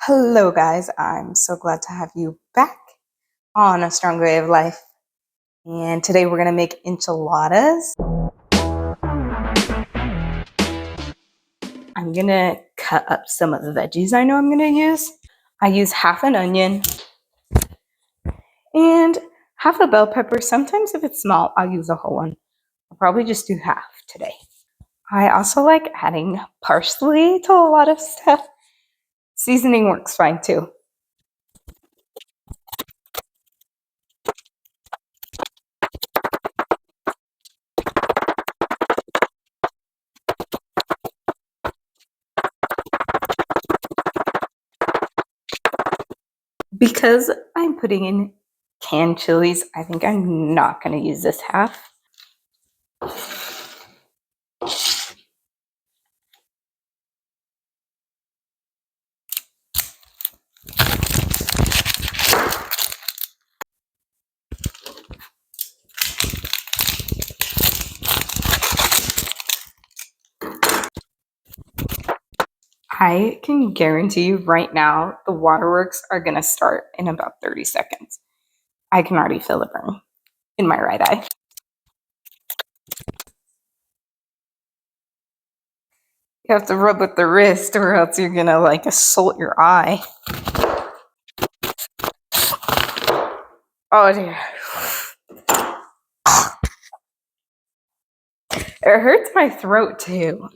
Hello, guys. I'm so glad to have you back on A Strong Way of Life. And today we're going to make enchiladas. I'm going to cut up some of the veggies I know I'm going to use. I use half an onion and half a bell pepper. Sometimes if it's small, I'll use a whole one. I'll probably just do half today. I also like adding parsley to a lot of stuff. Seasoning works fine too. Because I'm putting in canned chilies, I think I'm not going to use this half. I can guarantee you right now, the waterworks are going to start in about 30 seconds. I can already feel the burn in my right eye. You have to rub with the wrist or else you're going to like assault your eye. Oh dear. It hurts my throat too.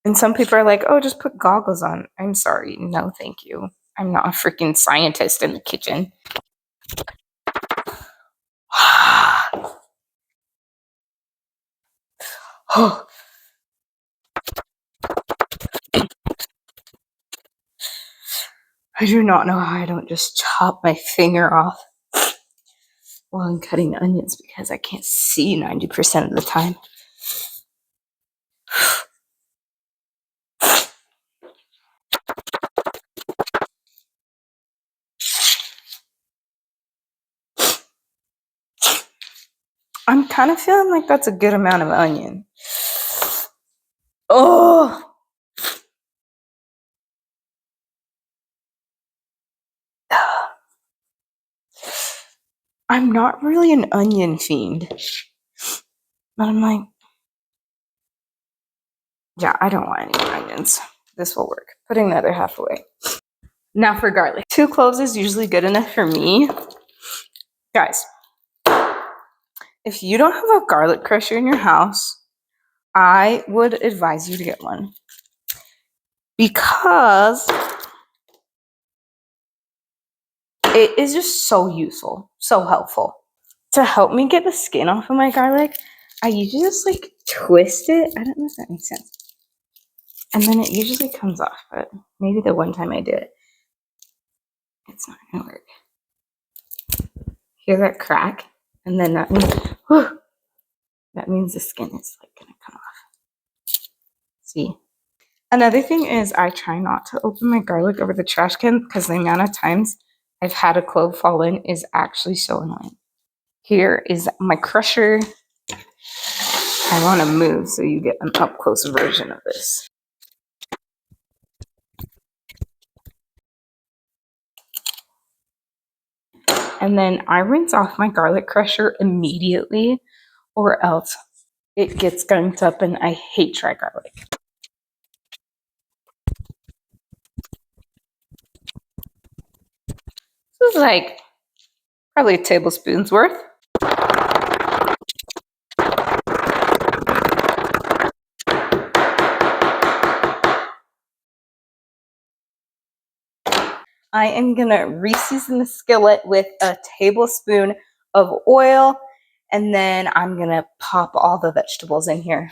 And some people are like, oh, just put goggles on. I'm sorry. No, thank you. I'm not a freaking scientist in the kitchen. Oh. I do not know how I don't just chop my finger off while I'm cutting onions because I can't see 90% of the time. I'm kind of feeling like that's a good amount of onion. Oh! I'm not really an onion fiend. But I'm like, yeah, I don't want any onions. This will work. Putting the other half away. Now for garlic. 2 cloves is usually good enough for me. Guys, if you don't have a garlic crusher in your house, I would advise you to get one. Because it is just so useful, so helpful. To help me get the skin off of my garlic, I usually just like twist it. I don't know if that makes sense. And then it usually comes off, but maybe the one time I did it, it's not gonna work. Hear that crack? And then that means, whew, that means the skin is like gonna come off. See? Another thing is I try not to open my garlic over the trash can because the amount of times I've had a clove fall in is actually so annoying. Here is my crusher. I want to move so you get an up close version of this. And then I rinse off my garlic crusher immediately or else it gets gunked up and I hate dry garlic. This is like probably a tablespoon's worth. I am going to reseason the skillet with a tablespoon of oil, and then I'm going to pop all the vegetables in here.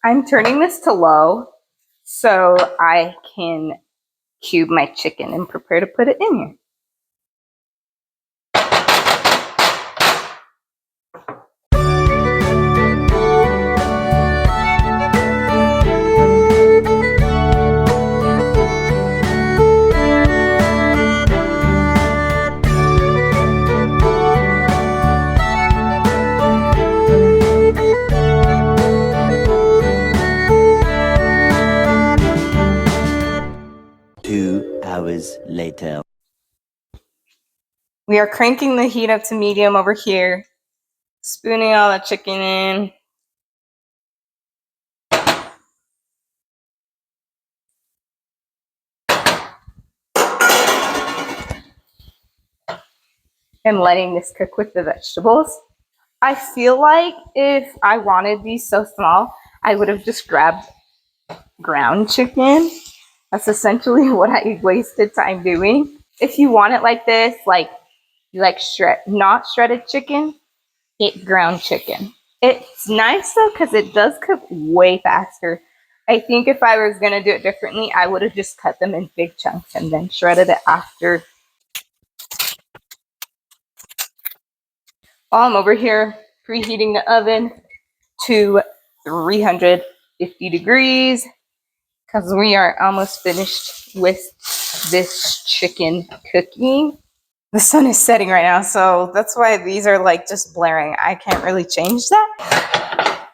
I'm turning this to low so I can cube my chicken and prepare to put it in here. We are cranking the heat up to medium over here, spooning all the chicken in. And letting this cook with the vegetables. I feel like if I wanted these so small, I would have just grabbed ground chicken. That's essentially what I wasted time doing. If you want it like this, like you like not shredded chicken, get ground chicken. It's nice though because it does cook way faster. I think if I was gonna do it differently, I would have just cut them in big chunks and then shredded it after. While I'm over here preheating the oven to 350 degrees because we are almost finished with this chicken cooking. The sun is setting right now, so that's why these are like just blaring. I can't really change that.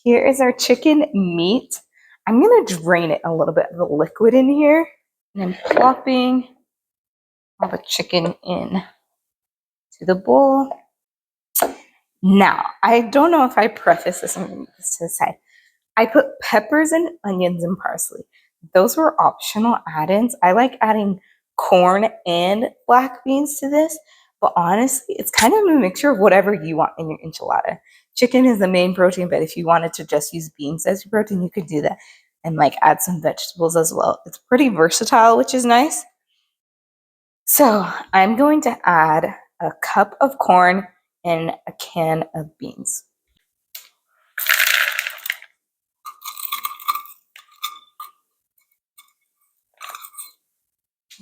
Here is our chicken meat. I'm gonna drain it a little bit of the liquid in here, and I'm plopping all the chicken in to the bowl. Now, I don't know if I preface this, I'm going to to the side. I put peppers and onions and parsley. Those were optional add-ins. I like adding corn and black beans to this, but honestly, it's kind of a mixture of whatever you want in your enchilada. Chicken is the main protein, but if you wanted to just use beans as your protein, you could do that and like add some vegetables as well. It's pretty versatile, which is nice. So I'm going to add a cup of corn and a can of beans.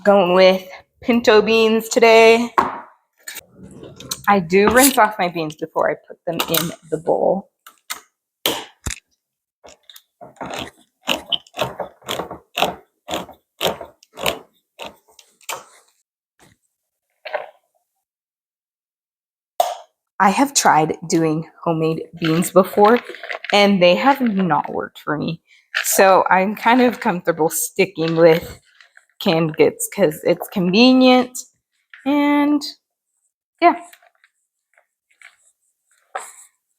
Going with pinto beans today. I do rinse off my beans before I put them in the bowl. I have tried doing homemade beans before, and they have not worked for me. So I'm kind of comfortable sticking with canned goods because it's convenient and yeah.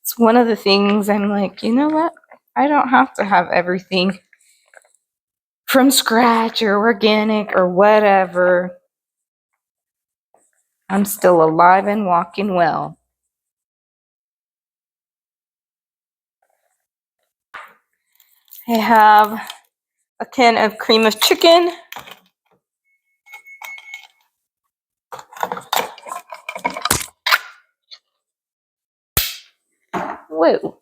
It's one of the things I'm like, you know what? I don't have to have everything from scratch or organic or whatever. I'm still alive and walking well. I have a can of cream of chicken. Whoa.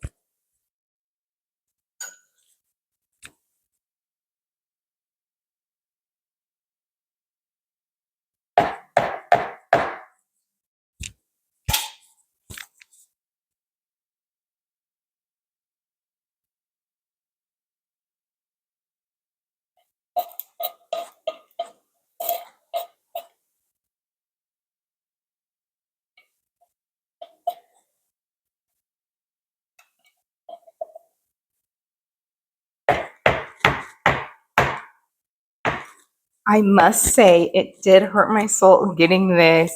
I must say, it did hurt my soul getting this.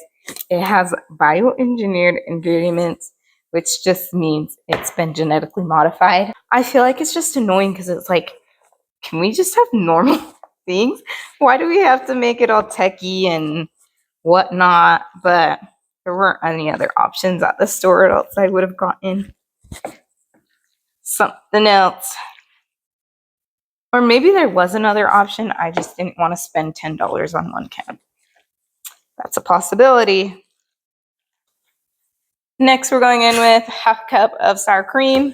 It has bioengineered ingredients, which just means it's been genetically modified. I feel like it's just annoying because it's like, can we just have normal things? Why do we have to make it all techy and whatnot? But there weren't any other options at the store, or else I would have gotten something else. Or maybe there was another option. I just didn't want to spend $10 on one can. That's a possibility. Next, we're going in with half cup of sour cream.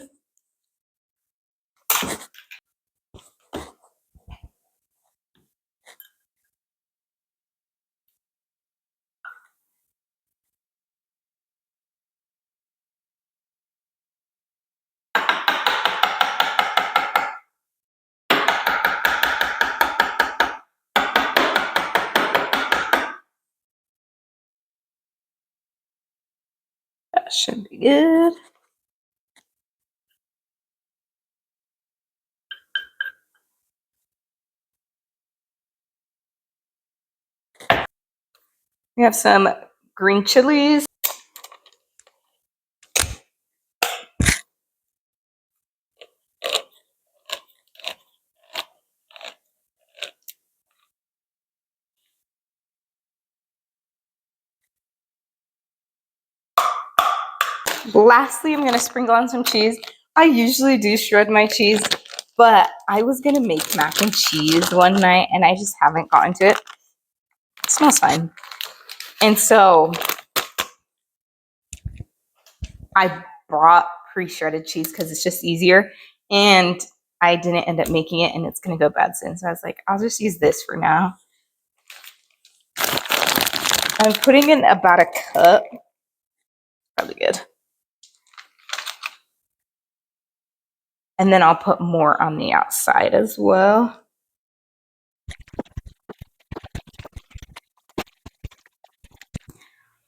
That should be good. We have some green chilies. Lastly, I'm going to sprinkle on some cheese. I usually do shred my cheese, but I was going to make mac and cheese one night and I just haven't gotten to it. It smells fine. And so I brought pre-shredded cheese because it's just easier. And I didn't end up making it and it's going to go bad soon. So I was like, I'll just use this for now. I'm putting in about a cup. Probably good. And then I'll put more on the outside as well.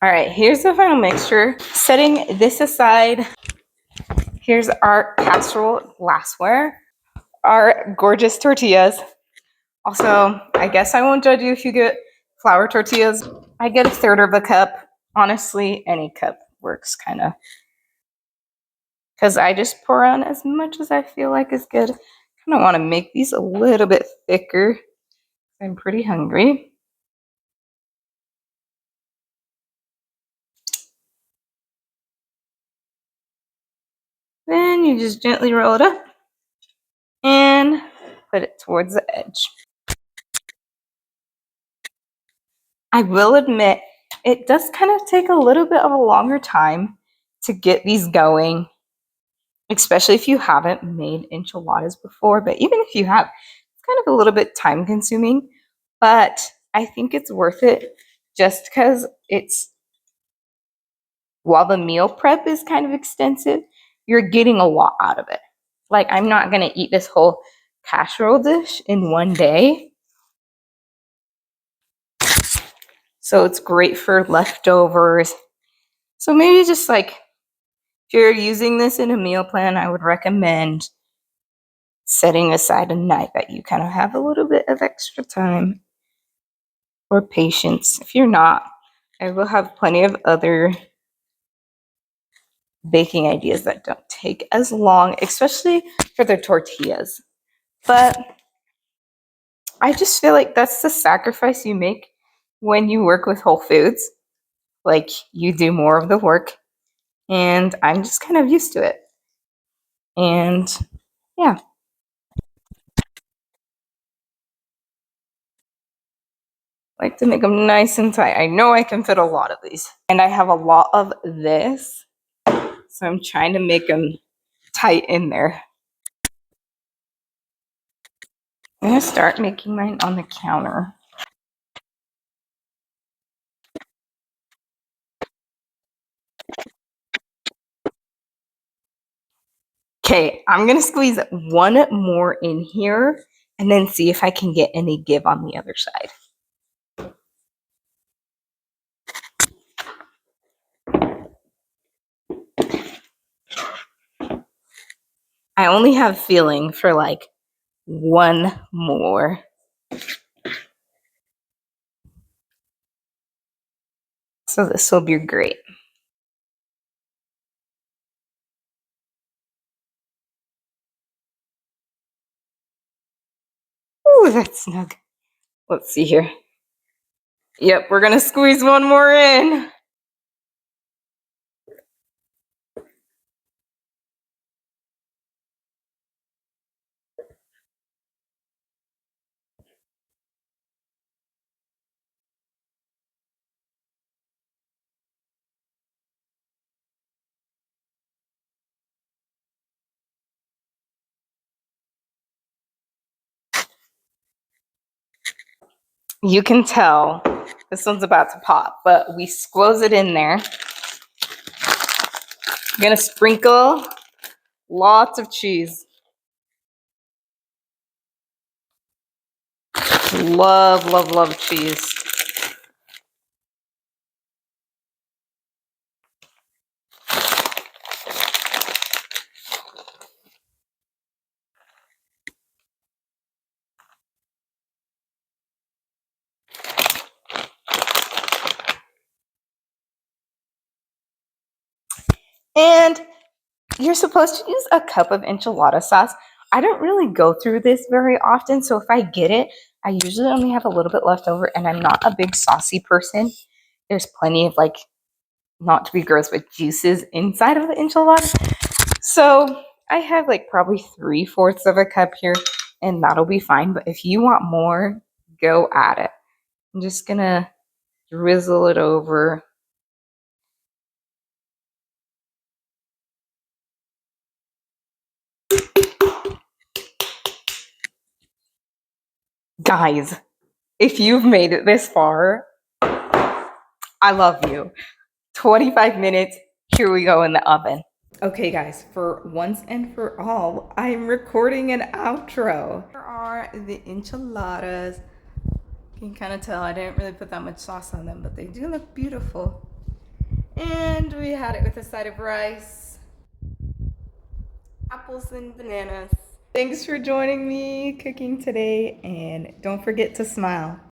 All right, here's the final mixture. Setting this aside, here's our casserole glassware, our gorgeous tortillas. Also, I guess I won't judge you if you get flour tortillas. I get 1/3 of a cup. Honestly, any cup works kind of. Because I just pour on as much as I feel like is good. I kind of want to make these a little bit thicker. I'm pretty hungry. Then you just gently roll it up and put it towards the edge. I will admit, it does kind of take a little bit of a longer time to get these going, especially if you haven't made enchiladas before. But even if you have, it's kind of a little bit time consuming, but I think it's worth it just because while the meal prep is kind of extensive, you're getting a lot out of it. Like, I'm not going to eat this whole casserole dish in one day. So it's great for leftovers. So maybe just like, if you're using this in a meal plan, I would recommend setting aside a night that you kind of have a little bit of extra time or patience. If you're not, I will have plenty of other baking ideas that don't take as long, especially for the tortillas. But I just feel like that's the sacrifice you make when you work with Whole Foods. Like, you do more of the work, and I'm just kind of used to it. And yeah. Like to make them nice and tight. I know I can fit a lot of these. And I have a lot of this, so I'm trying to make them tight in there. I'm going to start making mine on the counter. Okay, I'm going to squeeze one more in here and then see if I can get any give on the other side. I only have feeling for like one more. So this will be great. Ooh, that's snug. Let's see here. Yep, we're going to squeeze one more in. You can tell this one's about to pop, but we squoze it in there. I'm gonna sprinkle lots of cheese. Love, love, love cheese. And you're supposed to use a cup of enchilada sauce. I don't really go through this very often, so if I get it, I usually only have a little bit left over, and I'm not a big saucy person. There's plenty of, like, not to be gross, but juices inside of the enchilada. So I have like probably 3/4 of a cup here, and that'll be fine. But if you want more, go at it. I'm just gonna drizzle it over. Guys, if you've made it this far, I love you. 25 minutes, here we go in the oven. Okay, guys, for once and for all, I'm recording an outro. Here are the enchiladas. You can kind of tell I didn't really put that much sauce on them, but they do look beautiful. And we had it with a side of rice, apples and bananas. Thanks for joining me cooking today, and don't forget to smile.